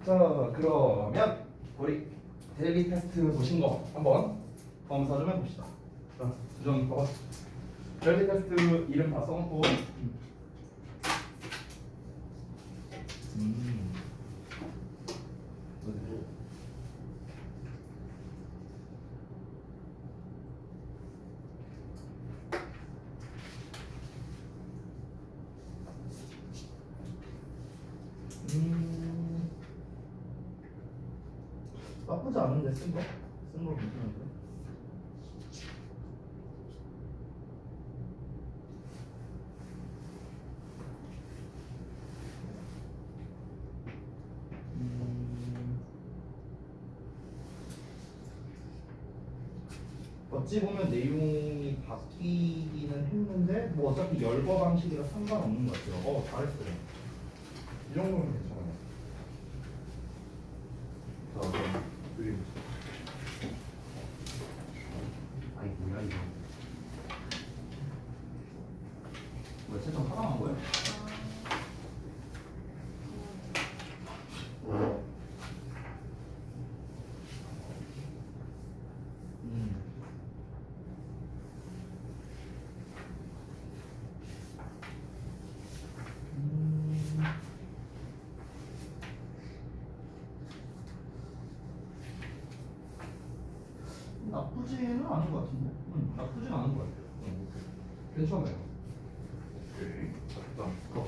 자, 그러면 우리 데일리 테스트 보신 거 한번 검사 좀 해봅시다. 자, 수정이 봐봐. 데일리 테스트 이름 다 써놓고. 어디로? 나쁘지 않은데 쓴 거? 쓴 거 괜찮은데? 어찌 보면 내용이 바뀌기는 했는데 뭐 어차피 열거 방식이라 상관없는 것 같아요. 잘했어요. 이 정도면 괜찮아요. 자, 그럼 여기 아이 뭐야 이거? 뭐야 채점 하나만 거야? 나쁘지는 않은 것 같은데? 나쁘지는 않은 것 같아요. 괜찮아요. 오케이. 자, 그다음 거.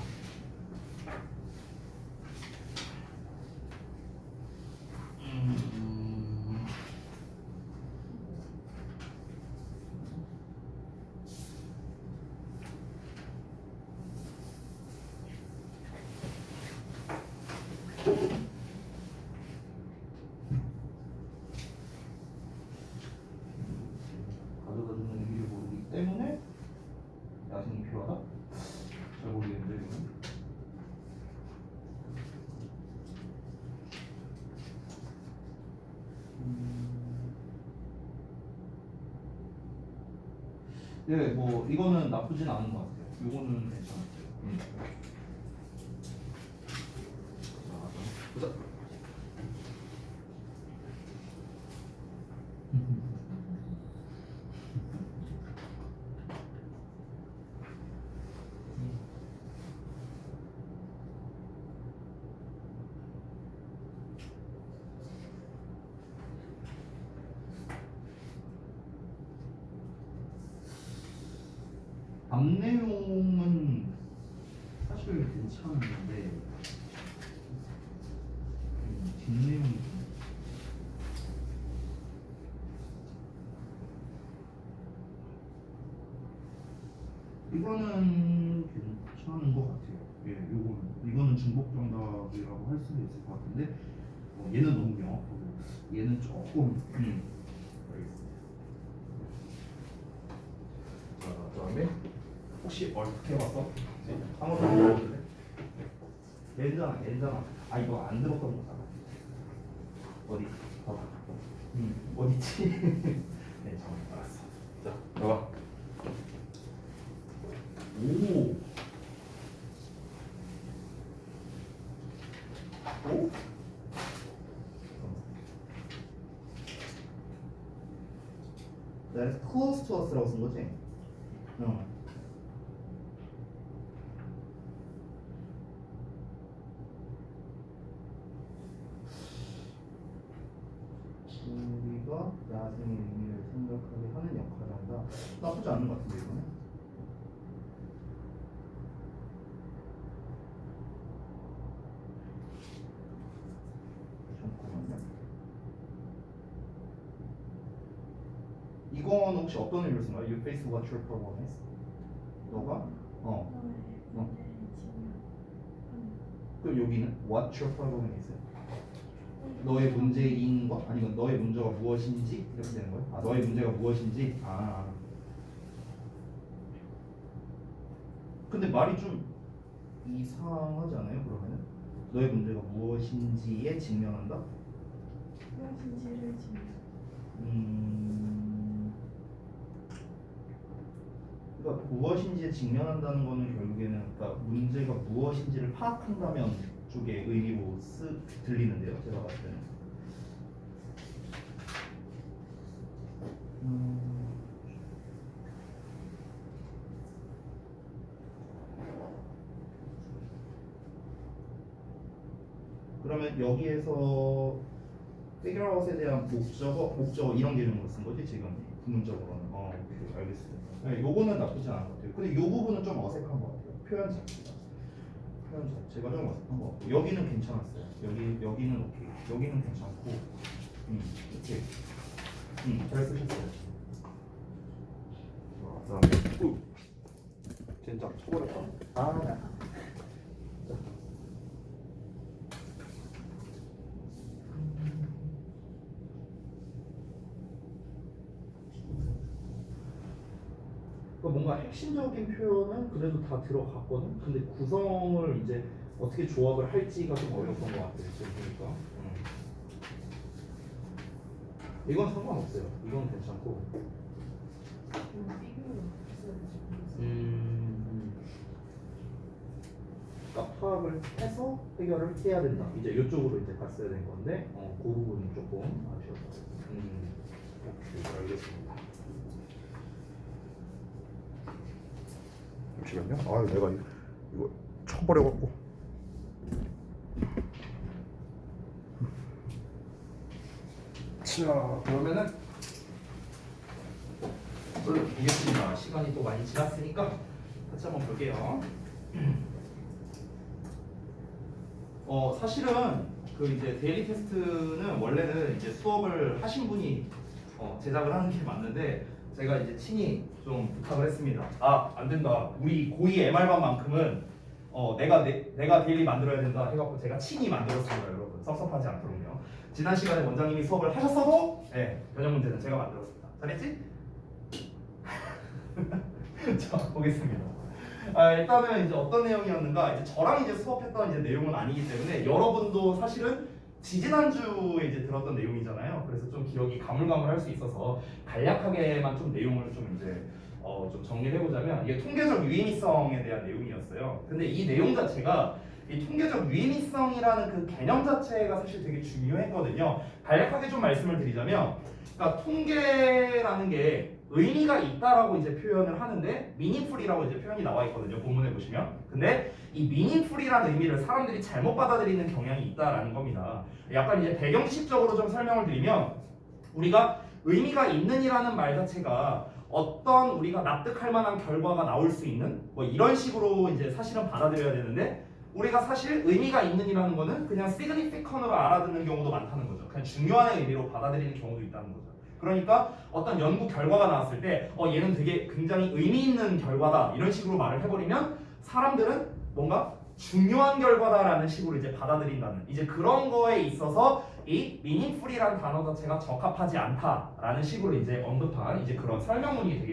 가져다주는 의미를 모르기 때문에 야생이 필요하다? 잘 모르겠는데 이거는. 네, 뭐 이거는 나쁘진 않은 것 같아요. 이거는 괜찮았어요. 자, 보자. 앞 내용은 사실 괜찮은데 뒷내용이 이거는 괜찮은 것 같아요. 예, 이거는 중복 정답이라고 할 수도 있을 것 같은데 얘는 너무 명확하고 얘는 조금 알겠습니다. 자, 그다음에 혹시 어떻게 봤어? 아무도 안 들었는데? 괜찮아. 아 이거 안 들었던 거잖아. 어디? 봐봐. 어디지? 네, 잠깐 알았어. 자, 봐봐. 오. 오? That is close to us라고 쓴 거지? 우리가 야생의 의미를 생각하게 하는 역할을 한다. 나쁘지 않은 것 같은데 이거는? 잠깐만요. 이건 혹시 어떤 의미로 쓴 거야? You face what your problem is? 너가? 그럼 여기는 what your problem is? 너의 문제인 것 아니면 너의 문제가 무엇인지 이렇게 되는 거예요? 아, 너의 문제가 무엇인지? 근데 말이 좀 이상하지 않아요? 그러면은 너의 문제가 무엇인지에 직면한다? 무엇인지를 증명. 그러니까 무엇인지에 직면한다는 거는 결국에는 그러니까 문제가 무엇인지를 파악한다면 쪽의 의미로 들리는데요. 제가 봤을 때는. 그러면 여기에서 figure out에 대한 목적어 이런 개념으로 쓴 거지 지금 부문적으로는. 오케이, 알겠습니다. 네, 요거는 나쁘지 않은 것 같아요. 근데 요 부분은 좀 어색한 것 같아요. 표현 자체가 좀 어색한 것 같고 여기는 괜찮았어요. 여기는 오케이. 여기는 괜찮고 오케이. 잘 쓰셨어요. 그다음에 진짜 쳐버렸다. 뭔가 핵심적인 표현은 그래도 다 들어갔거든. 근데 구성을 이제 어떻게 조합을 할지가 좀 어려웠던 것 같아요. 지금 보니까. 이건 상관없어요. 이건 괜찮고. 그러니까 파악을 해서 해결을 해야 된다. 이제 이쪽으로 이제 갔어야 된 건데, 그 부분이 조금 아쉬웠어요. 오케이, 알겠습니다. 잠시만요. 아, 내가 이거 쳐버려갖고. 자, 그러면은 얼른 보겠습니다. 시간이 또 많이 지났으니까 같이 한번 볼게요. 사실은 그 이제 데일리 테스트는 원래는 이제 수업을 하신 분이 제작을 하는 게 맞는데 제가 이제 친히 좀 부탁을 했습니다. 안 된다. 우리 고2 MR반만큼은 내가 데일리 만들어야 된다 해갖고 제가 친히 만들었습니다, 여러분. 섭섭하지 않도록요. 지난 시간에 원장님이 수업을 하셨어도 변형 문제는 제가 만들었습니다. 잘했지? 자, 보겠습니다. 일단은 이제 어떤 내용이었는가, 이제 저랑 이제 수업했던 이제 내용은 아니기 때문에 여러분도 사실은 지지난주에 이제 들었던 내용이잖아요. 그래서 좀 기억이 가물가물할 수 있어서 간략하게만 좀 내용을 좀 이제 좀 정리를 해보자면 이게 통계적 유의미성에 대한 내용이었어요. 근데 이 내용 자체가 이 통계적 유의미성이라는 그 개념 자체가 사실 되게 중요했거든요. 간략하게 좀 말씀을 드리자면, 그러니까 통계라는 게 의미가 있다라고 이제 표현을 하는데 meaningful이라고 이제 표현이 나와 있거든요. 본문에 보시면. 근데 이 meaningful이라는 의미를 사람들이 잘못 받아들이는 경향이 있다라는 겁니다. 약간 이제 배경식적으로 좀 설명을 드리면, 우리가 의미가 있는이라는 말 자체가 어떤 우리가 납득할 만한 결과가 나올 수 있는 뭐 이런 식으로 이제 사실은 받아들여야 되는데, 우리가 사실 의미가 있는이라는 거는 그냥 significant으로 알아듣는 경우도 많다는 거죠. 그냥 중요한 의미로 받아들이는 경우도 있다는 거죠. 그러니까 어떤 연구 결과가 나왔을 때 얘는 되게 굉장히 의미 있는 결과다 이런 식으로 말을 해버리면 사람들은 뭔가 중요한 결과다라는 식으로 이제 받아들인다는, 이제 그런 거에 있어서 이 meaningful이라는 단어 자체가 적합하지 않다라는 식으로 이제 언급한 이제 그런 설명문이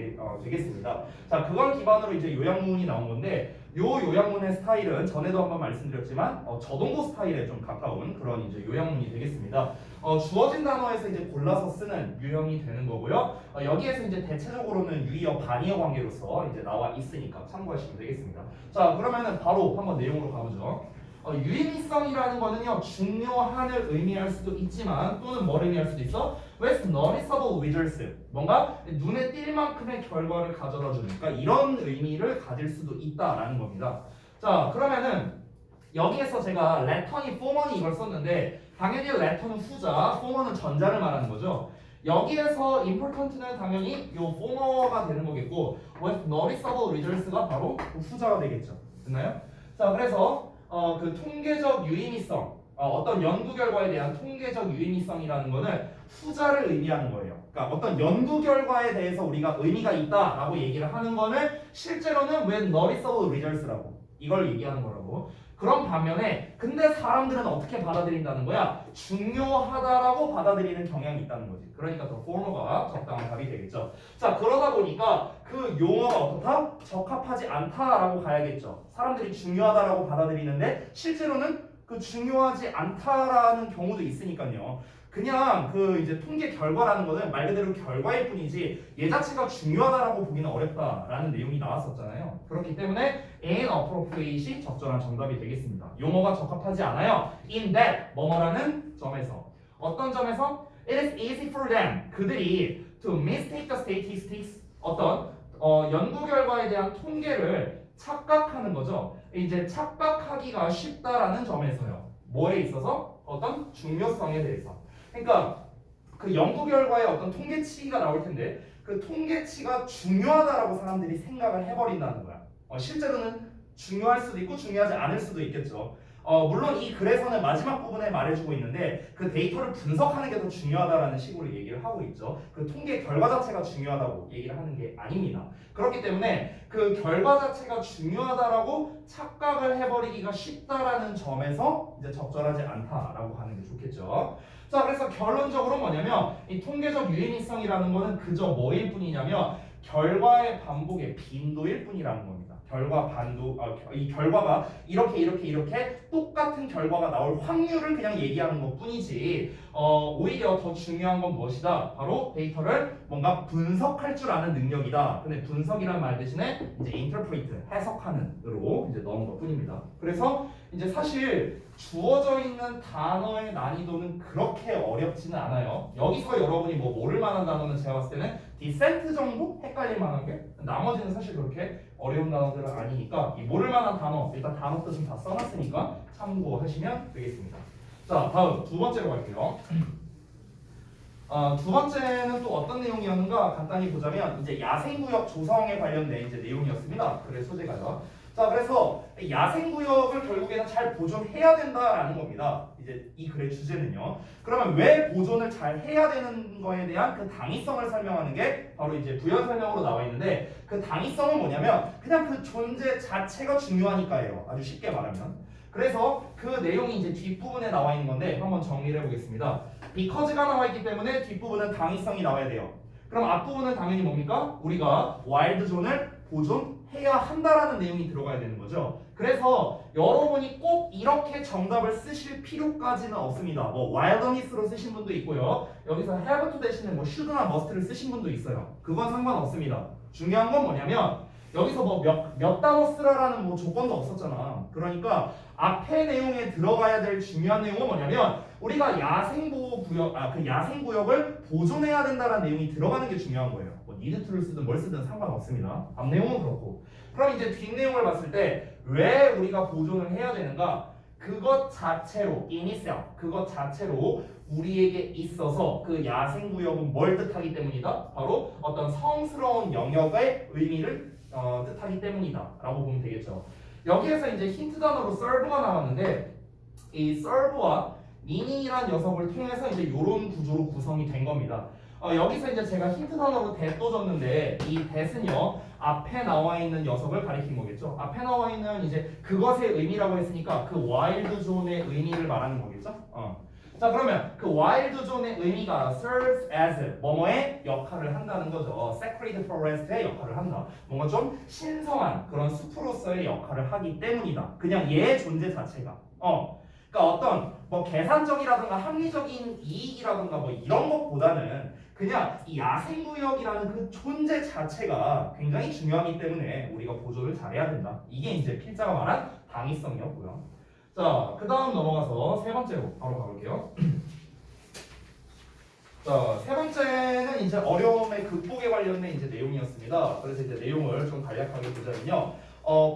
되겠습니다. 자, 그걸 기반으로 이제 요약문이 나온 건데, 요 요약문의 스타일은 전에도 한번 말씀드렸지만 저동고 스타일에 좀 가까운 그런 이제 요약문이 되겠습니다. 주어진 단어에서 이제 골라서 쓰는 유형이 되는 거고요. 여기에서 이제 대체적으로는 유의어 반의어 관계로서 이제 나와 있으니까 참고하시면 되겠습니다. 자, 그러면은 바로 한번 내용으로 가보죠. 유의미성이라는 거는요, 중요한을 의미할 수도 있지만 또는 뭘 의미할 수도 있어? with noticeable results, 뭔가 눈에 띌 만큼의 결과를 가져다 주는, 그러니까 이런 의미를 가질 수도 있다라는 겁니다. 자, 그러면은 여기에서 제가 return이 former이 이걸 썼는데 당연히 return은 후자, former는 전자를 말하는 거죠. 여기에서 important는 당연히 요 former가 되는 거겠고 with noticeable results가 바로 후자가 되겠죠. 됐나요? 자, 그래서 그 통계적 유의미성, 어떤 연구 결과에 대한 통계적 유의미성이라는 거는 후자를 의미하는 거예요. 그러니까 어떤 연구 결과에 대해서 우리가 의미가 있다라고 얘기를 하는 거는 실제로는 when noticeable results라고 이걸 얘기하는 거라고. 그런 반면에 근데 사람들은 어떻게 받아들인다는 거야? 중요하다라고 받아들이는 경향이 있다는 거지. 그러니까 더 former가 적당한 답이 되겠죠. 자, 그러다 보니까 그 용어가 어떻다? 적합하지 않다라고 가야겠죠. 사람들이 중요하다라고 받아들이는데 실제로는 그 중요하지 않다라는 경우도 있으니까요. 그냥 그 이제 통계 결과라는 거는 말 그대로 결과일 뿐이지 얘 자체가 중요하다라고 보기는 어렵다라는 내용이 나왔었잖아요. 그렇기 때문에 inappropriate이 적절한 정답이 되겠습니다. 용어가 적합하지 않아요. in that 뭐뭐라는 점에서. 어떤 점에서? It is easy for them. 그들이 to mistake the statistics 어떤 연구 결과에 대한 통계를 착각하는 거죠. 이제 착각하기가 쉽다라는 점에서요. 뭐에 있어서? 어떤 중요성에 대해서. 그러니까 그 연구 결과에 어떤 통계치가 나올 텐데 그 통계치가 중요하다라고 사람들이 생각을 해버린다는 거야. 실제로는 중요할 수도 있고 중요하지 않을 수도 있겠죠. 물론 이 글에서는 마지막 부분에 말해주고 있는데 그 데이터를 분석하는 게 더 중요하다라는 식으로 얘기를 하고 있죠. 그 통계 결과 자체가 중요하다고 얘기를 하는 게 아닙니다. 그렇기 때문에 그 결과 자체가 중요하다라고 착각을 해버리기가 쉽다라는 점에서 이제 적절하지 않다라고 하는 게 좋겠죠. 자, 그래서 결론적으로 뭐냐면 이 통계적 유의미성이라는 거는 그저 뭐일 뿐이냐면 결과의 반복의 빈도일 뿐이라는 겁니다. 이 결과가 이렇게 똑같은 결과가 나올 확률을 그냥 얘기하는 것 뿐이지 오히려 더 중요한 건 무엇이다? 바로 데이터를 뭔가 분석할 줄 아는 능력이다. 근데 분석이란 말 대신에 이제 interpret, 해석하는으로 이제 넣은 것 뿐입니다. 그래서 이제 사실 주어져 있는 단어의 난이도는 그렇게 어렵지는 않아요. 여기서 여러분이 뭐 모를 만한 단어는 제가 봤을 때는 descent 정도 헷갈릴 만한 게 나머지는 사실 그렇게 어려운 단어들은 아니니까 이 모를 만한 단어 일단 단어 뜻은 다 써놨으니까 참고하시면 되겠습니다. 자, 다음 두 번째로 갈게요. 두 번째는 또 어떤 내용이었는가 간단히 보자면 이제 야생구역 조성에 관련된 이제 내용이었습니다. 글의 소재가요. 자, 그래서 야생구역을 결국에는 잘 보존해야 된다라는 겁니다. 이제 이 글의 주제는요. 그러면 왜 보존을 잘 해야 되는 거에 대한 그 당위성을 설명하는 게 바로 이제 부연 설명으로 나와 있는데 그 당위성은 뭐냐면 그냥 그 존재 자체가 중요하니까예요. 아주 쉽게 말하면. 그래서 그 내용이 이제 뒷부분에 나와 있는 건데 한번 정리를 해보겠습니다. because가 나와 있기 때문에 뒷부분은 당위성이 나와야 돼요. 그럼 앞부분은 당연히 뭡니까? 우리가 와일드 존을 보존해야 한다라는 내용이 들어가야 되는 거죠. 그래서 여러분이 꼭 이렇게 정답을 쓰실 필요까지는 없습니다. 뭐 wilderness로 쓰신 분도 있고요. 여기서 have to 대신에 뭐 should나 must를 쓰신 분도 있어요. 그건 상관없습니다. 중요한 건 뭐냐면 여기서 뭐 몇 단어 쓰라라는 뭐 조건도 없었잖아. 그러니까 앞에 내용에 들어가야 될 중요한 내용은 뭐냐면 우리가 야생보호구역, 그 야생구역을 보존해야 된다는 내용이 들어가는 게 중요한 거예요. 뭐 need to를 쓰든 뭘 쓰든 상관없습니다. 앞 내용은 그렇고. 그럼 이제 뒷 내용을 봤을 때 왜 우리가 보존을 해야 되는가? 그것 자체로 in itself, 그것 자체로 우리에게 있어서 그 야생구역은 뭘 뜻하기 때문이다? 바로 어떤 성스러운 영역의 의미를 뜻하기 때문이다 라고 보면 되겠죠. 여기에서 이제 힌트 단어로 serve가 나왔는데 이 serve와 meaning이라는 녀석을 통해서 이제 이런 구조로 구성이 된 겁니다. 여기서 이제 제가 힌트 단어로 that 줬는데 이 that은요 앞에 나와 있는 녀석을 가리킨 거겠죠. 앞에 나와 있는 이제 그것의 의미라고 했으니까 그 와일드 존의 의미를 말하는 거겠죠. 자, 그러면 그 와일드 존의 의미가 serves as 뭐뭐의 역할을 한다는 거죠. sacred forest의 역할을 한다. 뭔가 좀 신성한 그런 숲으로서의 역할을 하기 때문이다. 그냥 얘의 존재 자체가. 그러니까 어떤 뭐 계산적이라든가 합리적인 이익이라든가 뭐 이런 것보다는 그냥 이 야생구역이라는 그 존재 자체가 굉장히 중요하기 때문에 우리가 보존을 잘해야 된다. 이게 이제 필자가 말한 당위성이었고요. 자, 그 다음 넘어가서 세 번째로 바로 가볼게요. 자, 세 번째는 이제 어려움의 극복에 관련된 이제 내용이었습니다. 그래서 이제 내용을 좀 간략하게 보자면요.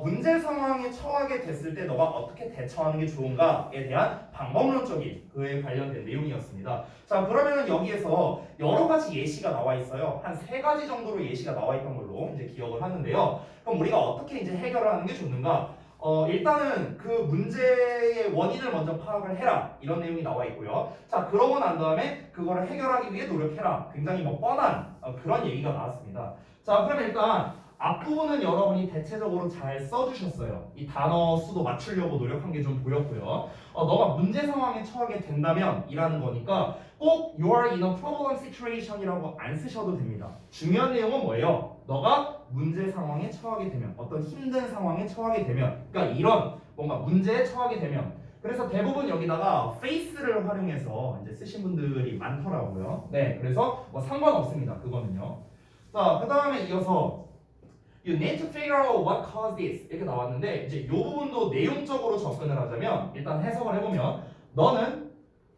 문제 상황에 처하게 됐을 때 너가 어떻게 대처하는 게 좋은가에 대한 방법론적인 그에 관련된 내용이었습니다. 자, 그러면 여기에서 여러 가지 예시가 나와 있어요. 한 3가지 정도로 예시가 나와 있던 걸로 이제 기억을 하는데요. 그럼 우리가 어떻게 이제 해결을 하는 게 좋는가? 일단은 그 문제의 원인을 먼저 파악을 해라 이런 내용이 나와 있고요. 자, 그러고 난 다음에 그거를 해결하기 위해 노력해라. 굉장히 뭐 뻔한 그런 얘기가 나왔습니다. 자, 그럼 일단 앞부분은 여러분이 대체적으로 잘 써주셨어요. 이 단어 수도 맞추려고 노력한 게 좀 보였고요. 너가 문제 상황에 처하게 된다면 이라는 거니까 꼭 you are in a problem situation이라고 안 쓰셔도 됩니다. 중요한 내용은 뭐예요? 너가 문제 상황에 처하게 되면, 어떤 힘든 상황에 처하게 되면, 그러니까 이런 뭔가 문제에 처하게 되면, 그래서 대부분 여기다가 face를 활용해서 이제 쓰신 분들이 많더라고요. 네, 그래서 뭐 상관없습니다. 그거는요. 자, 그 다음에 이어서 You need to figure out what caused this 이렇게 나왔는데 이제 이 부분도 내용적으로 접근을 하자면 일단 해석을 해보면 너는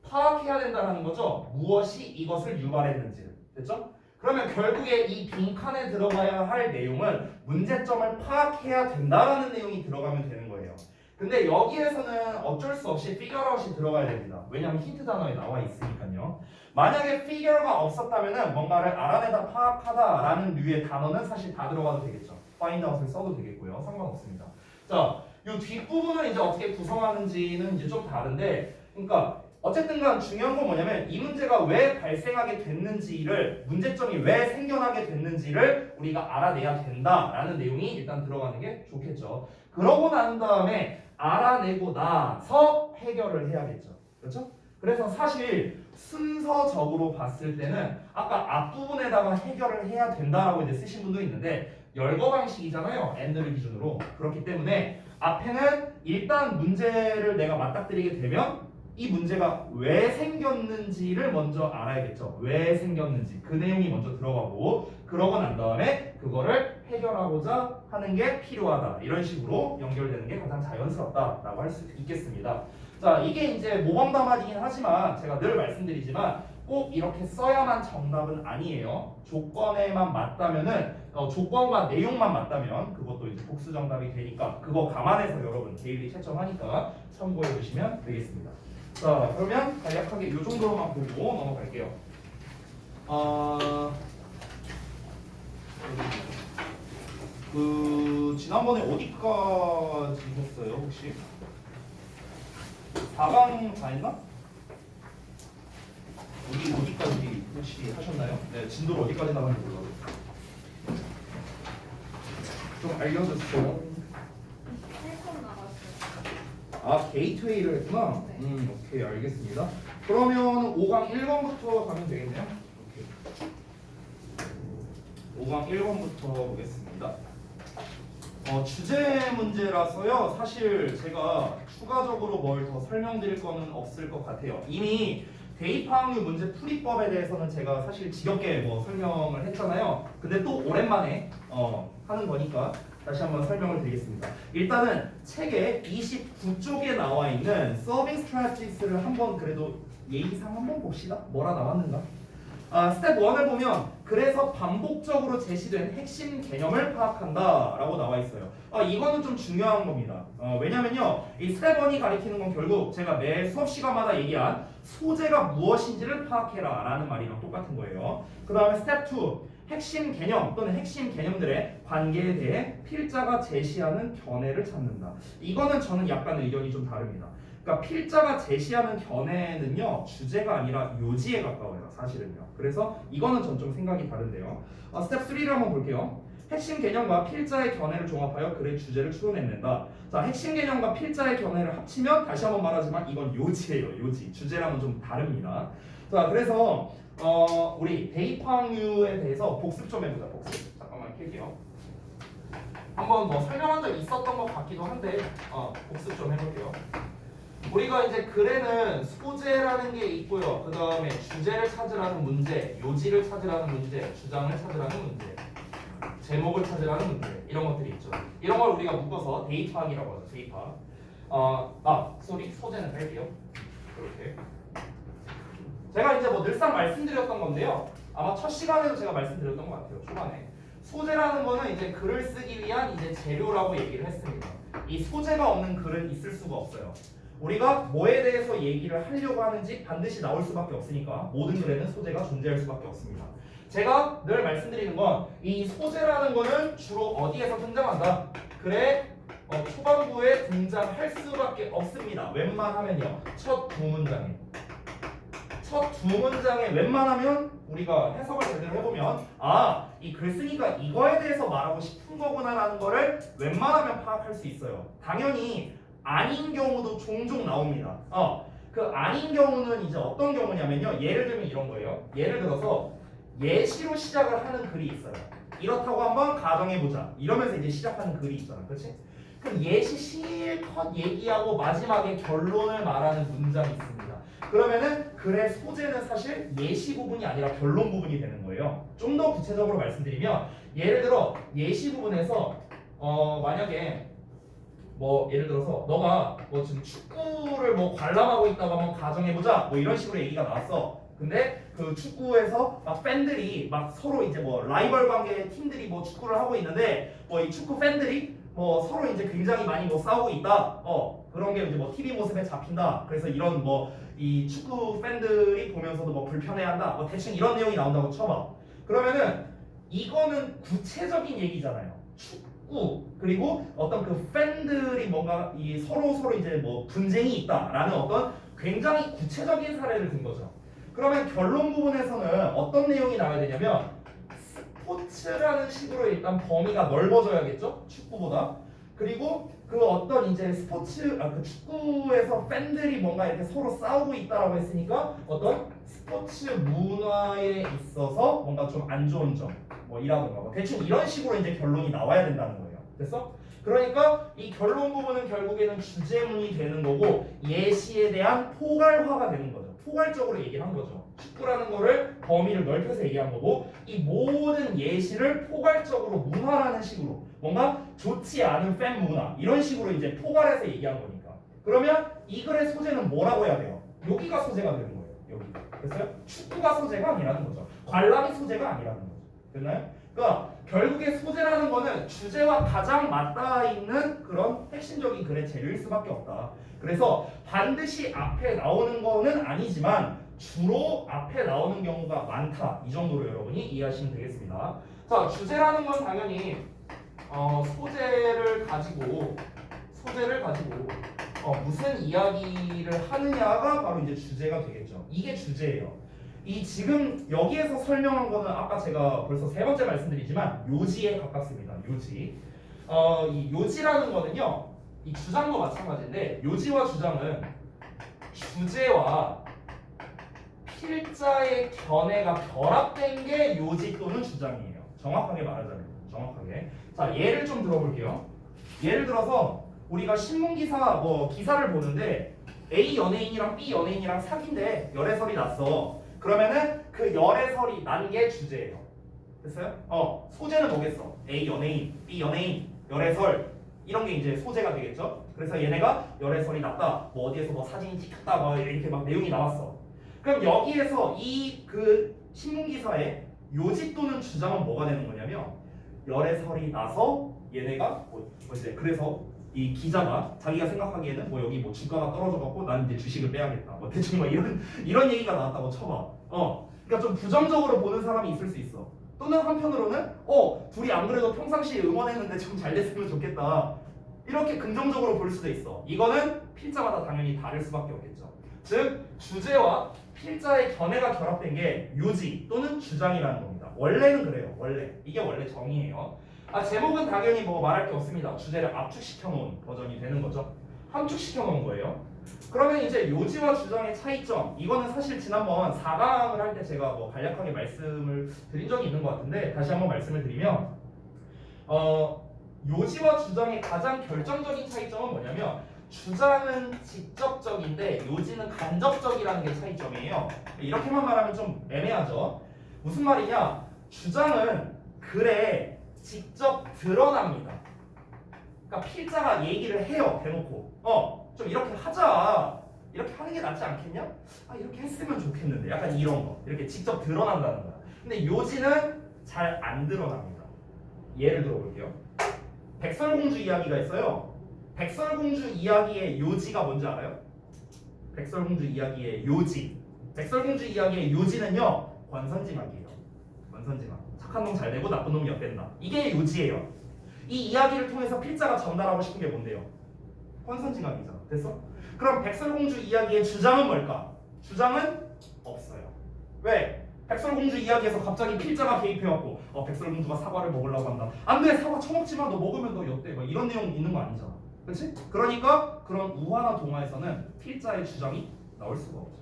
파악해야 된다는 거죠. 무엇이 이것을 유발했는지. 됐죠? 그러면 결국에 이 빈칸에 들어가야 할 내용은 문제점을 파악해야 된다라는 내용이 들어가면 되는 거예요. 근데 여기에서는 어쩔 수 없이 figure out이 들어가야 됩니다. 왜냐하면 힌트 단어에 나와 있으니까요. 만약에 figure가 없었다면 뭔가를 알아내다 파악하다라는 류의 단어는 사실 다 들어가도 되겠죠. find out을 써도 되겠고요. 상관없습니다. 자, 이 뒷부분을 이제 어떻게 구성하는지는 이제 좀 다른데, 그러니까 어쨌든 간 중요한 건 뭐냐면 이 문제가 왜 발생하게 됐는지를, 문제점이 왜 생겨나게 됐는지를 우리가 알아내야 된다라는 내용이 일단 들어가는 게 좋겠죠. 그러고 난 다음에 알아내고 나서 해결을 해야겠죠. 그렇죠? 그래서 사실 순서적으로 봤을 때는 아까 앞부분에다가 해결을 해야 된다라고 이제 쓰신 분도 있는데 열거 방식이잖아요. AND를 기준으로. 그렇기 때문에 앞에는 일단 문제를 내가 맞닥뜨리게 되면 이 문제가 왜 생겼는지를 먼저 알아야겠죠. 왜 생겼는지 그 내용이 먼저 들어가고 그러고 난 다음에 그거를 해결하고자 하는 게 필요하다. 이런 식으로 연결되는 게 가장 자연스럽다라고 할 수 있겠습니다. 자, 이게 이제 모범답안이긴 하지만 제가 늘 말씀드리지만 꼭 이렇게 써야만 정답은 아니에요. 조건에만 맞다면은 조건과 내용만 맞다면 그것도 이제 복수 정답이 되니까 그거 감안해서 여러분 데일리 채점하니까 참고해 주시면 되겠습니다. 자, 그러면 간략하게 이 정도로만 보고 넘어갈게요. 지난번에 어디까지 했어요 혹시? 4강 다 했나? 어디까지 혹시 하셨나요? 네, 진도를 어디까지 나갔는지 몰라요. 좀 알려주세요. 1번 나갔어요. 아, 게이트웨이를 했구나? 네. 오케이, 알겠습니다. 그러면 5강 1번부터 가면 되겠네요. 오케이. 5강 1번부터 보겠습니다. 주제 문제라서요. 사실 제가 추가적으로 뭘 더 설명드릴 거는 없을 것 같아요. 이미 대입학류 문제 풀이법에 대해서는 제가 사실 지겹게 뭐 설명을 했잖아요. 근데 또 오랜만에 하는 거니까 다시 한번 설명을 드리겠습니다. 일단은 책의 29쪽에 나와 있는 서빙 스트래티지스를 한번 그래도 예의상 한번 봅시다. 뭐라 나왔는가? 스텝 1을 보면 그래서 반복적으로 제시된 핵심 개념을 파악한다 라고 나와 있어요. 이거는 좀 중요한 겁니다. 왜냐면요 이 스텝 1이 가리키는 건 결국 제가 매 수업 시간마다 얘기한 소재가 무엇인지를 파악해라 라는 말이랑 똑같은 거예요. 그 다음에 스텝 2 핵심 개념 또는 핵심 개념들의 관계에 대해 필자가 제시하는 견해를 찾는다. 이거는 저는 약간 의견이 좀 다릅니다. 그러니까 필자가 제시하는 견해는요 주제가 아니라 요지에 가까워요 사실은요. 그래서 이거는 전 좀 생각이 다른데요. 스텝 3를 한번 볼게요. 핵심 개념과 필자의 견해를 종합하여 글의 주제를 추론해낸다. 자, 핵심 개념과 필자의 견해를 합치면 다시 한번 말하지만 이건 요지예요. 요지. 주제랑은 좀 다릅니다. 자, 그래서 우리 대입학류에 대해서 복습 좀 해보자. 복습. 잠깐만 킬게요. 한번 뭐 설명한 적 있었던 것 같기도 한데 복습 좀 해볼게요. 우리가 이제 글에는 소재라는 게 있고요. 그 다음에 주제를 찾으라는 문제, 요지를 찾으라는 문제, 주장을 찾으라는 문제, 제목을 찾으라는 문제 이런 것들이 있죠. 이런 걸 우리가 묶어서 대입학이라고 하죠. 대입학. 소재는 뺄게요. 이렇게. 제가 이제 뭐 늘상 말씀드렸던 건데요. 아마 첫 시간에도 제가 말씀드렸던 것 같아요. 초반에. 소재라는 거는 이제 글을 쓰기 위한 이제 재료라고 얘기를 했습니다. 이 소재가 없는 글은 있을 수가 없어요. 우리가 뭐에 대해서 얘기를 하려고 하는지 반드시 나올 수밖에 없으니까 모든 글에는 소재가 존재할 수밖에 없습니다. 제가 늘 말씀드리는 건 이 소재라는 거는 주로 어디에서 등장한다? 글의 초반부에 등장할 수밖에 없습니다. 웬만하면요. 첫 두 문장에. 첫 두 문장에 웬만하면 우리가 해석을 제대로 해보면 이 글 쓰니까 이거에 대해서 말하고 싶은 거구나라는 거를 웬만하면 파악할 수 있어요. 당연히 아닌 경우도 종종 나옵니다. 그 아닌 경우는 이제 어떤 경우냐면요. 예를 들면 이런 거예요. 예를 들어서 예시로 시작을 하는 글이 있어요. 이렇다고 한번 가정해보자. 이러면서 이제 시작하는 글이 있잖아. 그렇지? 그럼 예시 실컷 얘기하고 마지막에 결론을 말하는 문장이 있습니다. 그러면은 글의 소재는 사실 예시 부분이 아니라 결론 부분이 되는 거예요. 좀 더 구체적으로 말씀드리면 예를 들어 예시 부분에서 만약에 뭐 예를 들어서 너가 뭐 지금 축구를 뭐 관람하고 있다고 한번 가정해보자 뭐 이런 식으로 얘기가 나왔어. 근데 그 축구에서 막 팬들이 막 서로 이제 뭐 라이벌 관계의 팀들이 뭐 축구를 하고 있는데 뭐 이 축구 팬들이 뭐 서로 이제 굉장히 많이 뭐 싸우고 있다. 그런 게 이제 뭐 TV 모습에 잡힌다. 그래서 이런 뭐 이 축구 팬들이 보면서도 뭐 불편해한다. 뭐 대충 이런 내용이 나온다고 쳐봐. 그러면은 이거는 구체적인 얘기잖아요. 축구 그리고 어떤 그 팬들이 뭔가 이 서로 이제 뭐 분쟁이 있다라는 어떤 굉장히 구체적인 사례를 든 거죠. 그러면 결론 부분에서는 어떤 내용이 나와야 되냐면 스포츠라는 식으로 일단 범위가 넓어져야겠죠? 축구보다. 그리고 그 어떤 이제 그 축구에서 팬들이 뭔가 이렇게 서로 싸우고 있다라고 했으니까 어떤 스포츠 문화에 있어서 뭔가 좀 안 좋은 점 뭐 이라던가 뭐 대충 이런 식으로 이제 결론이 나와야 된다는 거예요. 됐어? 그러니까 이 결론 부분은 결국에는 주제문이 되는 거고 예시에 대한 포괄화가 되는 거죠. 포괄적으로 얘기를 한 거죠. 축구라는 거를 범위를 넓혀서 얘기한 거고 이 모든 예시를 포괄적으로 문화라는 식으로 뭔가 좋지 않은 팬 문화 이런 식으로 이제 포괄해서 얘기한 거니까. 그러면 이 글의 소재는 뭐라고 해야 돼요? 여기가 소재가 되는 거예요. 여기가. 됐어요? 축구가 소재가 아니라는 거죠. 관람이 소재가 아니라는 거죠. 됐나요? 그러니까 결국에 소재라는 거는 주제와 가장 맞닿아 있는 그런 핵심적인 글의 재료일 수밖에 없다. 그래서 반드시 앞에 나오는 거는 아니지만 주로 앞에 나오는 경우가 많다. 이 정도로 여러분이 이해하시면 되겠습니다. 자, 주제라는 건 당연히 소재를 가지고 무슨 이야기를 하느냐가 바로 이제 주제가 되겠죠. 이게 주제예요. 이 지금 여기에서 설명한 거는 아까 제가 벌써 세 번째 말씀드리지만 요지에 가깝습니다. 요지. 이 요지라는 거는요. 이 주장도 마찬가지인데 요지와 주장은 주제와 필자의 견해가 결합된 게 요지 또는 주장이에요. 정확하게 말하자면. 정확하게. 자, 예를 좀 들어볼게요. 예를 들어서 우리가 신문기사 뭐 기사를 보는데 A 연예인이랑 B 연예인이랑 사귄데 열애설이 났어. 그러면은 그 열애설이 난 게 주제예요. 됐어요? 소재는 뭐겠어? A 연예인, B 연예인, 열애설 이런 게 이제 소재가 되겠죠. 그래서 얘네가 열애설이 났다. 뭐 어디에서 뭐 사진이 찍혔다. 뭐 이렇게 막 내용이 나왔어. 그럼 여기에서 이 그 신문 기사의 요지 또는 주장은 뭐가 되는 거냐면 열애설이 나서 얘네가 뭐 이제 그래서 이 기자가 자기가 생각하기에는 뭐 여기 뭐 주가가 떨어져 갖고 난 이제 주식을 빼야겠다. 뭐 대충 뭐 이런 얘기가 나왔다고 쳐봐. 그러니까 좀 부정적으로 보는 사람이 있을 수 있어. 또는 한편으로는 둘이 안 그래도 평상시에 응원했는데 좀 잘 됐으면 좋겠다. 이렇게 긍정적으로 볼 수도 있어. 이거는 필자마다 당연히 다를 수밖에 없겠죠. 즉 주제와 필자의 견해가 결합된 게 요지 또는 주장이라는 겁니다. 원래는 그래요. 이게 원래 정의예요. 제목은 당연히 뭐 말할 게 없습니다. 주제를 압축시켜 놓은 버전이 되는 거죠. 함축시켜 놓은 거예요. 그러면 이제 요지와 주장의 차이점 이거는 사실 지난번 4강을 할 때 제가 뭐 간략하게 말씀을 드린 적이 있는 것 같은데 다시 한번 말씀을 드리면 요지와 주장의 가장 결정적인 차이점은 뭐냐면 주장은 직접적인데 요지는 간접적이라는 게 차이점이에요. 이렇게만 말하면 좀 애매하죠. 무슨 말이냐? 주장은 글에 직접 드러납니다. 그러니까 필자가 얘기를 해요. 대놓고 좀 이렇게 하자. 이렇게 하는 게 낫지 않겠냐? 이렇게 했으면 좋겠는데 약간 이런 거 이렇게 직접 드러난다는 거야. 근데 요지는 잘 안 드러납니다. 예를 들어볼게요. 백설공주 이야기가 있어요. 백설공주 이야기의 요지가 뭔지 알아요? 백설공주 이야기의 요지. 백설공주 이야기의 요지는요. 권선징악이에요. 권선징악. 착한 놈 잘 되고 나쁜 놈이 엿된다. 이게 요지예요. 이 이야기를 통해서 필자가 전달하고 싶은 게 뭔데요? 권선징악이잖아. 됐어? 그럼 백설공주 이야기의 주장은 뭘까? 주장은 없어요. 왜? 백설공주 이야기에서 갑자기 필자가 개입해갖고 백설공주가 사과를 먹으려고 한다. 안돼 사과 처먹지마 너 먹으면 너 엿돼. 막 이런 내용 있는 거 아니잖아. 그렇지? 그러니까 그런 우화나 동화에서는 필자의 주장이 나올 수가 없죠.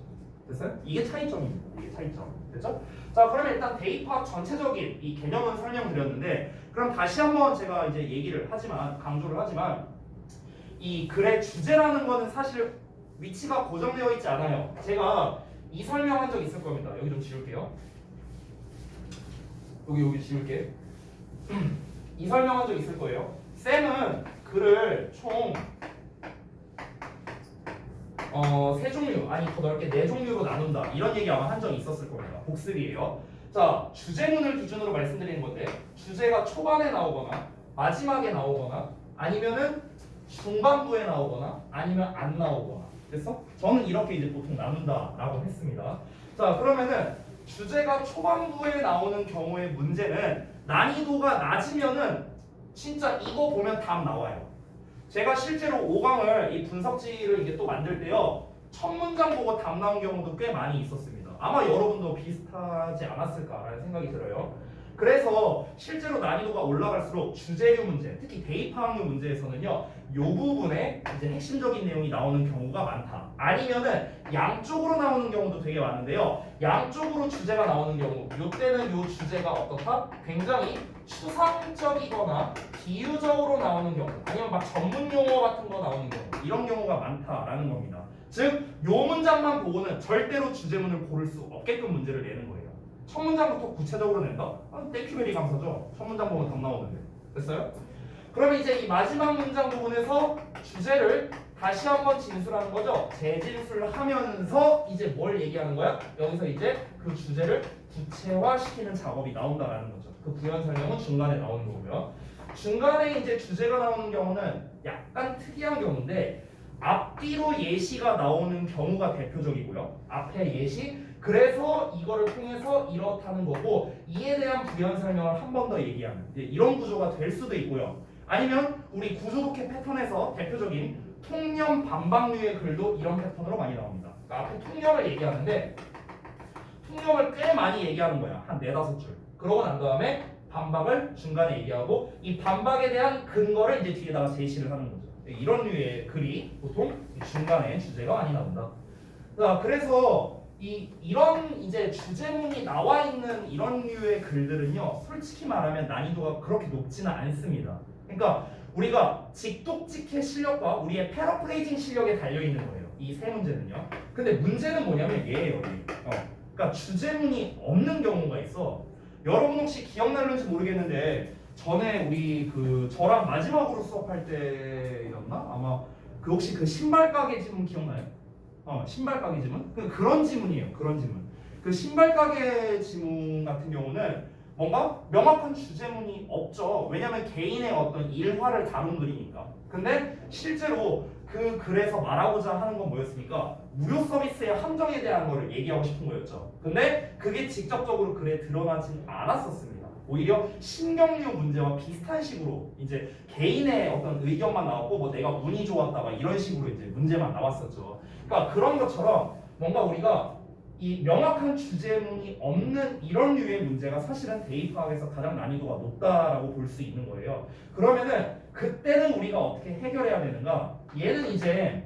됐어요? 이게 차이점입니다. 이게 차이점. 됐죠? 자 그러면 일단 대입학 전체적인 이 개념은 설명드렸는데 그럼 다시 한번 제가 이제 얘기를 하지만 강조를 하지만 이 글의 주제라는 거는 사실 위치가 고정되어 있지 않아요. 제가 이 설명한 적 있을 겁니다. 여기 좀 지울게요. 여기 지울게. 이 설명한 적 있을 거예요. 쌤은 글을 총 세 종류, 아니 더 넓게 네 종류로 나눈다. 이런 얘기 아마 한 적이 있었을 겁니다. 복습이에요. 자, 주제문을 기준으로 말씀드리는 건데 주제가 초반에 나오거나 마지막에 나오거나 아니면은 중반부에 나오거나 아니면 안 나오거나. 됐어? 저는 이렇게 이제 보통 나눈다라고 했습니다. 자, 그러면은 주제가 초반부에 나오는 경우의 문제는 난이도가 낮으면은 진짜 이거 보면 답 나와요. 제가 실제로 5강을 이 분석지를 이게 또 만들 때요, 첫 문장 보고 답 나온 경우도 꽤 많이 있었습니다. 아마 여러분도 비슷하지 않았을까라는 생각이 들어요. 그래서 실제로 난이도가 올라갈수록 주제류 문제, 특히 대입학류 문제에서는요, 이 부분에 이제 핵심적인 내용이 나오는 경우가 많다. 아니면은 양쪽으로 나오는 경우도 되게 많은데요. 양쪽으로 주제가 나오는 경우, 이때는 이 주제가 어떻다? 굉장히 추상적이거나 비유적으로 나오는 경우, 아니면 막 전문 용어 같은 거 나오는 경우, 이런 경우가 많다라는 겁니다. 즉, 요 문장만 보고는 절대로 주제문을 고를 수 없게끔 문제를 내는 거예요. 첫 문장부터 구체적으로 낸다? 땡큐베리 감사죠. 첫 문장 보면 답 나오는데. 됐어요? 그러면 이제 이 마지막 문장 부분에서 주제를 다시 한번 진술하는 거죠. 재진술을 하면서 이제 뭘 얘기하는 거야? 여기서 이제 그 주제를 구체화시키는 작업이 나온다라는 거죠. 그 부연 설명은 중간에 나오는 거고요. 중간에 이제 주제가 나오는 경우는 약간 특이한 경우인데 앞뒤로 예시가 나오는 경우가 대표적이고요. 앞에 예시, 그래서 이거를 통해서 이렇다는 거고 이에 대한 부연 설명을 한 번 더 얘기하는 이런 구조가 될 수도 있고요. 아니면 우리 구조독해 패턴에서 대표적인 통념 반박류의 글도 이런 패턴으로 많이 나옵니다. 그러니까 앞에 통념을 얘기하는데 통념을 꽤 많이 얘기하는 거야. 한 4-5줄. 그러고 난 다음에 반박을 중간에 얘기하고 이 반박에 대한 근거를 이제 뒤에다가 제시를 하는 거죠. 이런 류의 글이 보통 중간에 주제가 많이 나온다. 자, 그래서 이런 이제 주제문이 나와 있는 이런 류의 글들은요, 솔직히 말하면 난이도가 그렇게 높지는 않습니다. 그러니까 우리가 직독직해 실력과 우리의 패러프레이징 실력에 달려 있는 거예요. 이 세 문제는요. 근데 문제는 뭐냐면 얘예요. 그러니까 주제문이 없는 경우가 있어. 여러분 혹시 기억나는지 모르겠는데 전에 우리 저랑 마지막으로 수업할 때였나? 아마 혹시 그 신발 가게 지문 기억나요? 신발 가게 지문? 그런 지문이에요. 그런 지문. 그 신발 가게 지문 같은 경우는 뭔가 명확한 주제문이 없죠. 왜냐면 개인의 어떤 일화를 다룬 글이니까. 근데 실제로 그 글에서 말하고자 하는 건 뭐였습니까? 무료 서비스의 함정에 대한 거를 얘기하고 싶은 거였죠. 근데 그게 직접적으로 글에 드러나진 않았었습니다. 오히려 신경류 문제와 비슷한 식으로 이제 개인의 어떤 의견만 나왔고 뭐 내가 운이 좋았다 막 이런 식으로 이제 문제만 나왔었죠. 그러니까 그런 것처럼 뭔가 우리가 이 명확한 주제문이 없는 이런 류의 문제가 사실은 대입학에서 가장 난이도가 높다라고 볼 수 있는 거예요. 그러면은 그때는 우리가 어떻게 해결해야 되는가? 얘는 이제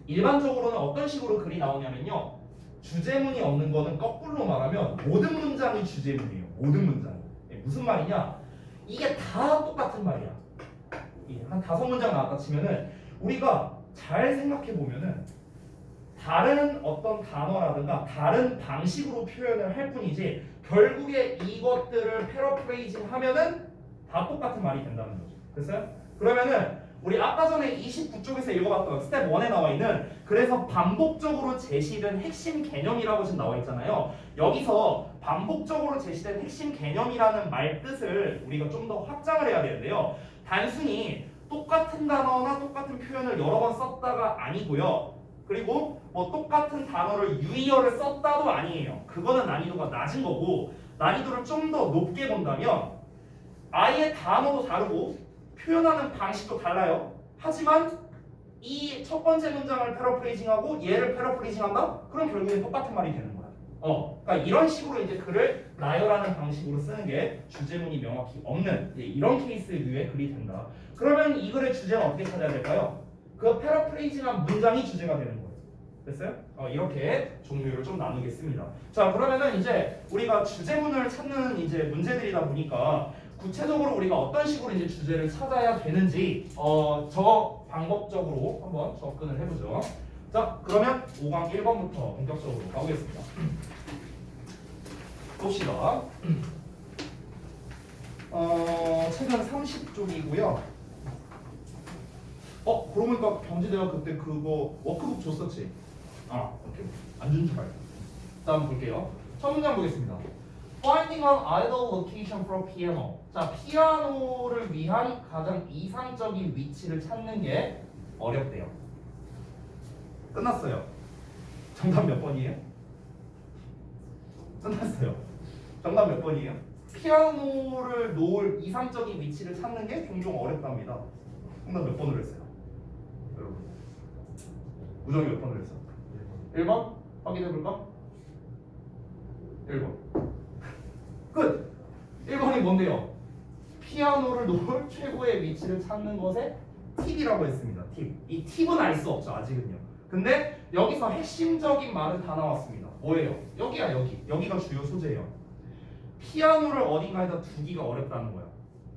일반적으로는 어떤 식으로 글이 나오냐면요. 주제문이 없는 거는 거꾸로 말하면 모든 문장이 주제문이에요. 모든 문장이. 무슨 말이냐? 이게 다 똑같은 말이야. 한 5문장 나왔다 치면은 우리가 잘 생각해 보면은 다른 어떤 단어라든가 다른 방식으로 표현을 할 뿐이지 결국에 이것들을 패러프레이징 하면은 다 똑같은 말이 된다는 거죠. 됐어요? 그러면은 우리 아까 전에 29쪽에서 읽어봤던 스텝 1에 나와 있는 그래서 반복적으로 제시된 핵심 개념이라고 지금 나와 있잖아요. 여기서 반복적으로 제시된 핵심 개념이라는 말 뜻을 우리가 좀 더 확장을 해야 되는데요. 단순히 똑같은 단어나 똑같은 표현을 여러 번 썼다가 아니고요. 그리고 뭐 똑같은 단어를 유의어를 썼다도 아니에요. 그거는 난이도가 낮은 거고 난이도를 좀 더 높게 본다면 아예 단어도 다르고 표현하는 방식도 달라요. 하지만 이 첫 번째 문장을 패러프레이징하고 얘를 패러프레이징한다? 그럼 결국엔 똑같은 말이 되는 거야. 그러니까 이런 식으로 이제 글을 나열하는 방식으로 쓰는 게 주제문이 명확히 없는 이런 케이스류의 글이 된다. 그러면 이 글의 주제는 어떻게 찾아야 될까요? 그 패러프레이징한 문장이 주제가 되는 거예요. 됐어요? 이렇게 종류를 좀 나누겠습니다. 자, 그러면은 이제 우리가 주제문을 찾는 이제 문제들이다 보니까 구체적으로 우리가 어떤 식으로 이제 주제를 찾아야 되는지 저 방법적으로 한번 접근을 해보죠. 자, 그러면 5강 1번부터 본격적으로 가보겠습니다. 봅시다. 책은 30쪽이고요. 그러고 보니까 경지 내가 그때 그거 워크북 줬었지? 오케이. 안 준 줄 알고. 다음 볼게요. 첫 문장 보겠습니다. Finding an ideal location for piano. 자, 피아노를 위한 가장 이상적인 위치를 찾는 게 어렵대요. 끝났어요. 정답 몇 번이에요? 끝났어요. 정답 몇 번이에요? 피아노를 놓을 이상적인 위치를 찾는 게 종종 어렵답니다. 정답 몇 번으로 했어요? 여러분. 우정이 몇 번으로 했어? 1번? 확인해볼까? 1번. 끝! 1번이 뭔데요? 피아노를 놓을 최고의 위치를 찾는 것에 팁이라고 했습니다. 팁. 이 팁은 알 수 없죠, 아직은요. 근데 여기서 핵심적인 말은 다 나왔습니다. 뭐예요? 여기야, 여기. 여기가 주요 소재예요. 피아노를 어딘가에다 두기가 어렵다는 거야.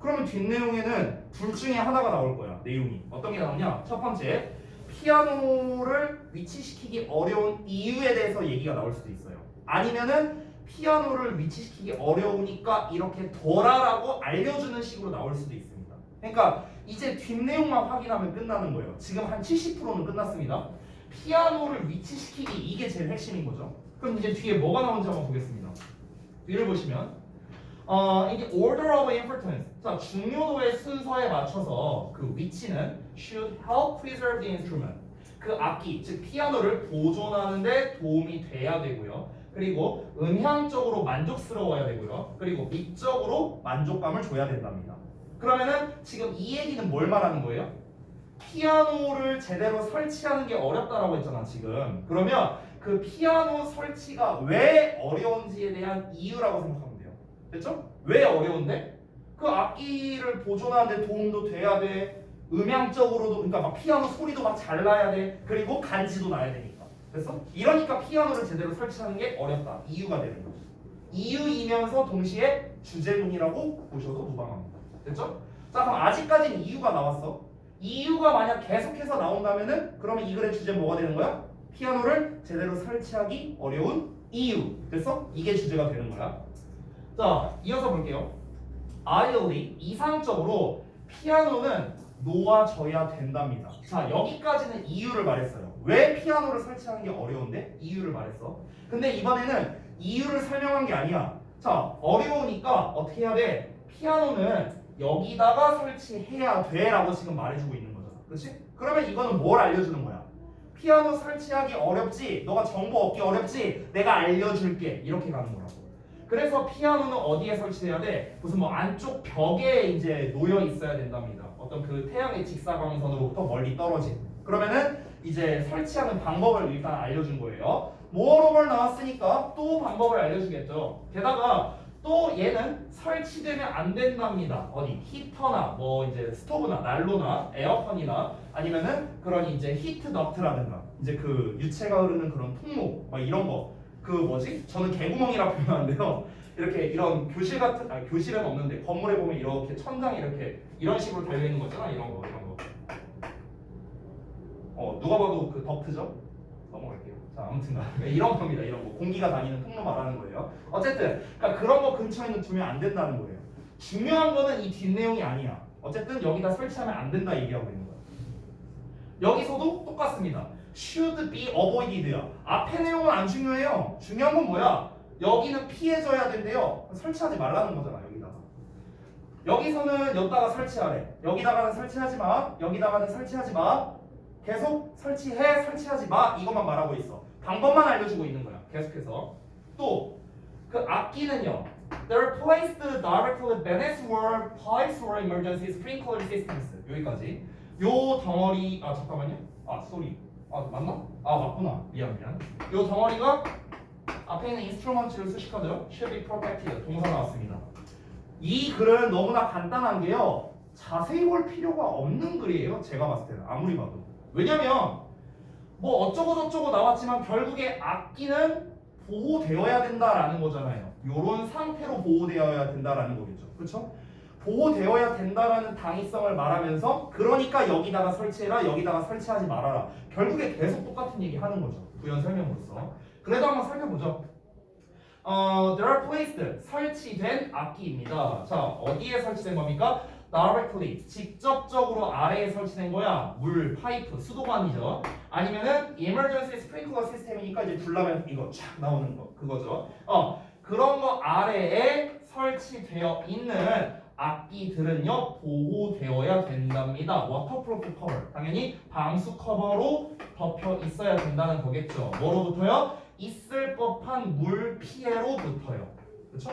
그러면 뒷내용에는 둘 중에 하나가 나올 거야, 내용이. 어떤 게 나오냐? 첫 번째, 피아노를 위치시키기 어려운 이유에 대해서 얘기가 나올 수도 있어요. 아니면은 피아노를 위치시키기 어려우니까 이렇게 둬라라고 알려주는 식으로 나올 수도 있습니다. 그러니까 이제 뒷내용만 확인하면 끝나는 거예요. 지금 한 70%는 끝났습니다. 피아노를 위치시키기, 이게 제일 핵심인 거죠. 그럼 이제 뒤에 뭐가 나오는지 한번 보겠습니다. 뒤를 보시면 이게 order of importance. 자, 중요도의 순서에 맞춰서 그 위치는 should help preserve the instrument. 그 악기, 즉 피아노를 보존하는 데 도움이 돼야 되고요. 그리고 음향적으로 만족스러워야 되고요. 그리고 미적으로 만족감을 줘야 된답니다. 그러면은 지금 이 얘기는 뭘 말하는 거예요? 피아노를 제대로 설치하는 게 어렵다라고 했잖아, 지금. 그러면 그 피아노 설치가 왜 어려운지에 대한 이유라고 생각하면 돼요. 됐죠? 왜 어려운데? 그 악기를 보존하는 데 도움도 돼야 돼. 음향적으로도, 그러니까 막 피아노 소리도 막 잘 나야 돼. 그리고 간지도 나야 되니까. 됐어? 이러니까 피아노를 제대로 설치하는 게 어렵다. 이유가 되는 거죠. 이유이면서 동시에 주제문이라고 보셔도 무방합니다. 됐죠? 자, 그럼 아직까지는 이유가 나왔어. 이유가 만약 계속해서 나온다면은 그러면 이 글의 주제는 뭐가 되는 거야? 피아노를 제대로 설치하기 어려운 이유. 됐어? 이게 주제가 되는 거야. 자, 이어서 볼게요. ideally, 이상적으로 피아노는 놓아져야 된답니다. 자, 여기까지는 이유를 말했어요. 왜 피아노를 설치하는 게 어려운데? 이유를 말했어. 근데 이번에는 이유를 설명한 게 아니야. 자, 어려우니까 어떻게 해야 돼? 피아노는 여기다가 설치해야 돼 라고 지금 말해주고 있는 거잖아. 그렇지? 그러면 이거는 뭘 알려주는 거야? 피아노 설치하기 어렵지? 너가 정보 얻기 어렵지? 내가 알려줄게. 이렇게 가는 거라고. 그래서 피아노는 어디에 설치해야 돼? 무슨 뭐 안쪽 벽에 이제 놓여 있어야 된답니다. 어떤 그 태양의 직사광선으로부터 멀리 떨어진. 그러면은 이제 설치하는 방법을 일단 알려준 거예요. moreover 나왔으니까 또 방법을 알려주겠죠. 게다가 또 얘는 설치되면 안 된답니다. 어디 히터나 뭐 이제 스토브나 난로나 에어컨이나 아니면은 그런 이제 히트 덕트라든가 이제 그 유체가 흐르는 그런 통로 막 이런 거. 그 뭐지? 저는 개구멍이라 표현하는데요. 이렇게 이런 교실 같은 교실은 없는데 건물에 보면 이렇게 천장에 이렇게 이런 식으로 달려 있는 거잖아. 이런 거. 누가 봐도 그 덕트죠? 넘어갈게요. 자, 아무튼 이런 겁니다. 이런 거. 공기가 다니는 통로 말하는 거예요. 어쨌든 그러니까 그런 거 근처에는 두면 안 된다는 거예요. 중요한 거는 이 뒷내용이 아니야. 어쨌든 여기다 설치하면 안 된다 얘기하고 있는 거야. 여기서도 똑같습니다. should be avoided야. 앞에 내용은 안 중요해요. 중요한 건 뭐야? 여기는 피해져야 된대요. 설치하지 말라는 거잖아. 여기다가. 여기서는 여기다가 설치하래. 여기다가는 설치하지 마. 여기다가는 설치하지 마. 계속 설치해, 설치하지 마. 이것만 말하고 있어. 방법만 알려주고 있는 거야. 계속해서. 또 그 악기는요. They're placed directly beneath were pipes or emergency sprinkler systems. 여기까지. 요 덩어리 잠깐만요. 쏘리. 맞나? 맞구나. 미안. 요 덩어리가 앞에 있는 인스트루먼트를 수식하죠. should be protected. 동사 나왔습니다. 이 글은 너무나 간단한 게요. 자세히 볼 필요가 없는 글이에요. 제가 봤을 때는 아무리 봐도. 왜냐면 뭐 어쩌고 저쩌고 나왔지만 결국에 악기는 보호되어야 된다라는 거잖아요. 요런 상태로 보호되어야 된다라는 거겠죠. 그렇죠? 보호되어야 된다라는 당위성을 말하면서 그러니까 여기다가 설치해라, 여기다가 설치하지 말아라. 결국에 계속 똑같은 얘기 하는 거죠. 부연 설명으로서. 그래도 한번 살펴보죠. There are placed 설치된 악기입니다. 자, 어디에 설치된 겁니까? Directly 직접적으로 아래에 설치된 거야. 물, 파이프, 수도관이죠. 아니면은 emergency sprinkler 시스템이니까 이제 불나면 이거 쫙 나오는 거 그거죠. 그런 거 아래에 설치되어 있는 악기들은요 보호되어야 된답니다. waterproof cover 당연히 방수 커버로 덮여 있어야 된다는 거겠죠. 뭐로부터요? 있을 법한 물 피해로부터요. 그렇죠?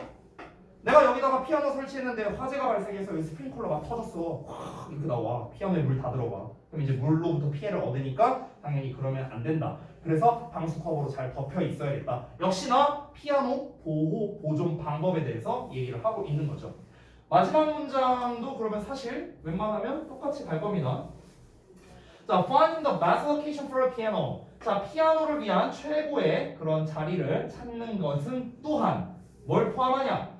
내가 여기다가 피아노 설치했는데 화재가 발생해서 여기 스프링클러 막 터졌어. 확 이렇게 나와. 피아노에 물 다 들어가. 그럼 이제 물로부터 피해를 얻으니까 당연히 그러면 안 된다. 그래서 방수 커버로 잘 덮여 있어야겠다. 역시나 피아노 보호 보존 방법에 대해서 얘기를 하고 있는 거죠. 마지막 문장도 그러면 사실 웬만하면 똑같이 갈 겁니다. 자, find the best location for a piano. 자, 피아노를 위한 최고의 그런 자리를 찾는 것은 또한 뭘 포함하냐?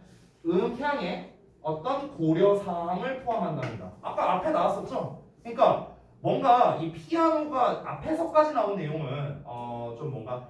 음향의 어떤 고려 사항을 포함한답니다. 아까 앞에 나왔었죠? 그러니까 뭔가 이 피아노가 앞에서까지 나온 내용은 좀 뭔가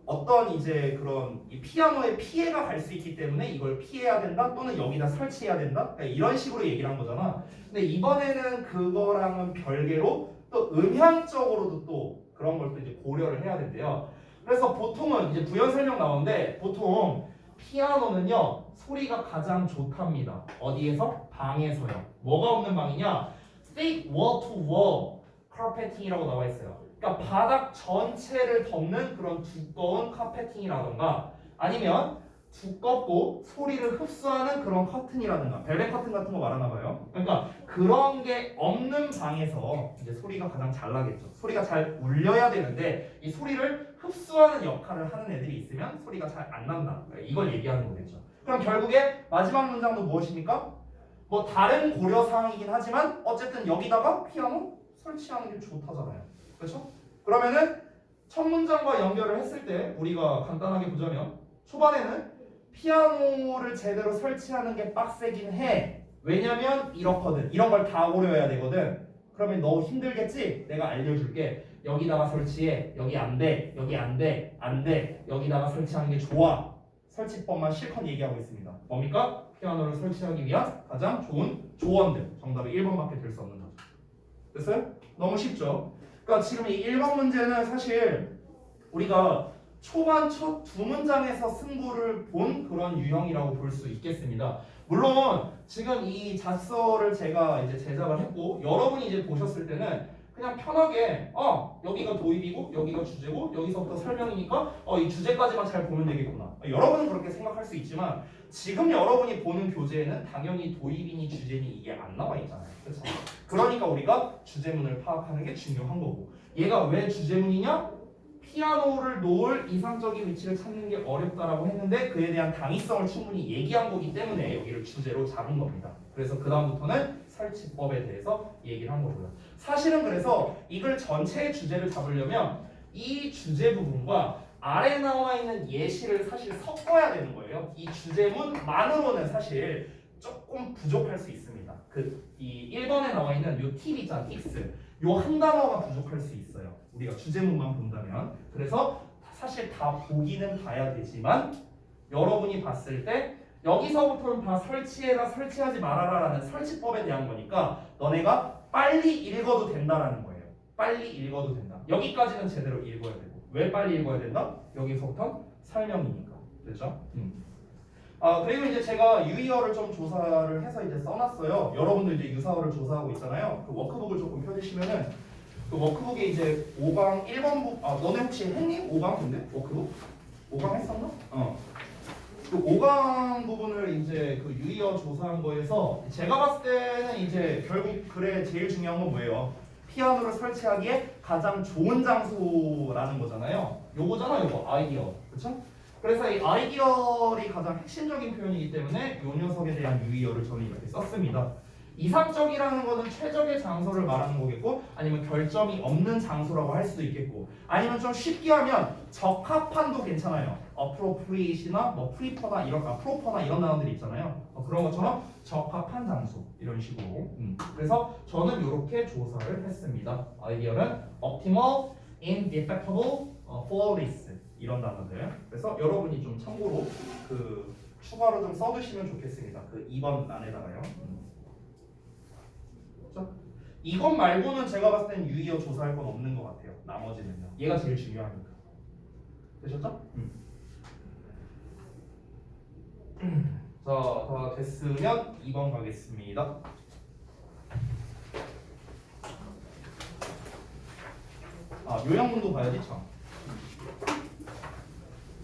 어떤 이제 그런 이 피아노에 피해가 갈 수 있기 때문에 이걸 피해야 된다 또는 여기다 설치해야 된다 그러니까 이런 식으로 얘기를 한 거잖아. 근데 이번에는 그거랑은 별개로 또 음향적으로도 또 그런 걸 또 이제 고려를 해야 된대요. 그래서 보통은 이제 부연 설명 나오는데 보통 피아노는요 소리가 가장 좋답니다. 어디에서? 방에서요. 뭐가 없는 방이냐? thick wall-to-wall carpeting이라고 나와 있어요. 그러니까 바닥 전체를 덮는 그런 두꺼운 카페팅이라던가 아니면 두껍고 소리를 흡수하는 그런 커튼이라든가 벨벳 커튼 같은 거 말하나 봐요. 그러니까 그런 게 없는 방에서 이제 소리가 가장 잘 나겠죠. 소리가 잘 울려야 되는데 이 소리를 흡수하는 역할을 하는 애들이 있으면 소리가 잘 안 난다. 이걸 얘기하는 거겠죠. 그럼 결국에 마지막 문장도 무엇입니까? 뭐 다른 고려 사항이긴 하지만 어쨌든 여기다가 피아노 설치하는 게 좋다잖아요. 그렇죠? 그러면은 첫 문장과 연결을 했을 때 우리가 간단하게 보자면 초반에는 피아노를 제대로 설치하는 게 빡세긴 해. 왜냐면 이렇거든. 이런 걸 다 고려해야 되거든. 그러면 너 힘들겠지? 내가 알려줄게. 여기다가 설치해. 여기 안 돼. 여기 안 돼. 안 돼. 여기다가 설치하는 게 좋아. 설치법만 실컷 얘기하고 있습니다. 뭡니까? 피아노를 설치하기 위한 가장 좋은 조언들. 정답이 1번밖에 될 수 없는 거죠. 됐어요? 너무 쉽죠? 그러니까 지금 이 1번 문제는 사실 우리가 초반 첫 두 문장에서 승부를 본 그런 유형이라고 볼 수 있겠습니다. 물론 지금 이 자서를 제가 이제 제작을 했고 여러분이 이제 보셨을 때는 그냥 편하게 여기가 도입이고 여기가 주제고 여기서부터 설명이니까 이 주제까지만 잘 보면 되겠구나. 여러분은 그렇게 생각할 수 있지만 지금 여러분이 보는 교재에는 당연히 도입이니 주제니 이게 안 나와 있잖아요. 그렇죠? 그러니까 우리가 주제문을 파악하는 게 중요한 거고 얘가 왜 주제문이냐? 피아노를 놓을 이상적인 위치를 찾는 게 어렵다라고 했는데 그에 대한 당위성을 충분히 얘기한 거기 때문에 여기를 주제로 잡은 겁니다. 그래서 그 다음부터는 설치법에 대해서 얘기를 한 거고요. 사실은 그래서 이걸 전체의 주제를 잡으려면 이 주제 부분과 아래 나와 있는 예시를 사실 섞어야 되는 거예요. 이 주제문만으로는 사실 조금 부족할 수 있습니다. 이 1번에 나와 있는 요 팁 있잖아, 팁스. 요 한 단어가 부족할 수 있어요. 우리가 주제문만 본다면. 그래서 사실 다 보기는 봐야 되지만 여러분이 봤을 때 여기서부터는 다 설치해라 설치하지 말아라라는 설치법에 대한 거니까 너네가 빨리 읽어도 된다라는 거예요. 빨리 읽어도 된다. 여기까지는 제대로 읽어야 되고 왜 빨리 읽어야 된다? 여기서부터 설명이니까. 됐죠? 그리고 이제 제가 유의어를 좀 조사를 해서 이제 써놨어요. 여러분도 이제 유사어를 조사하고 있잖아요. 그 워크북을 조금 펴주시면은 그 워크북에 이제 5강 1번 부 너네 혹시 했니? 5강 근데 워크북? 5강 했었나? 그 5강 부분을 이제 그 유의어 조사한 거에서 제가 봤을 때는 이제 결국 글에 제일 중요한 건 뭐예요? 피아노를 설치하기에 가장 좋은 장소라는 거잖아요. 요거잖아, 요거 아이디어, 그렇죠? 그래서 이 아이디어이 가장 핵심적인 표현이기 때문에 이 녀석에 대한 유의어를 저는 이렇게 썼습니다. 이상적이라는 거는 최적의 장소를 말하는 거겠고 아니면 결점이 없는 장소라고 할 수도 있겠고 아니면 좀 쉽게 하면 적합한도 괜찮아요. appropriate이나 뭐 prefer나 이런 proper나 이런 단어들이 있잖아요. 그런 것처럼 적합한 장소 이런 식으로. 그래서 저는 이렇게 조사를 했습니다. 아이디어는 optimal, indefectible, flawless 이런 단어들. 그래서 여러분이 좀 참고로 그 추가로 좀 써두시면 좋겠습니다. 그 2번 안에다가요. 이것 말고는 제가 봤을 땐 유의어 조사할 건 없는 것 같아요. 나머지는요. 얘가 제일 중요하니까. 되셨죠? 자, 다 됐으면 2번 가겠습니다. 요양문도 봐야지 참.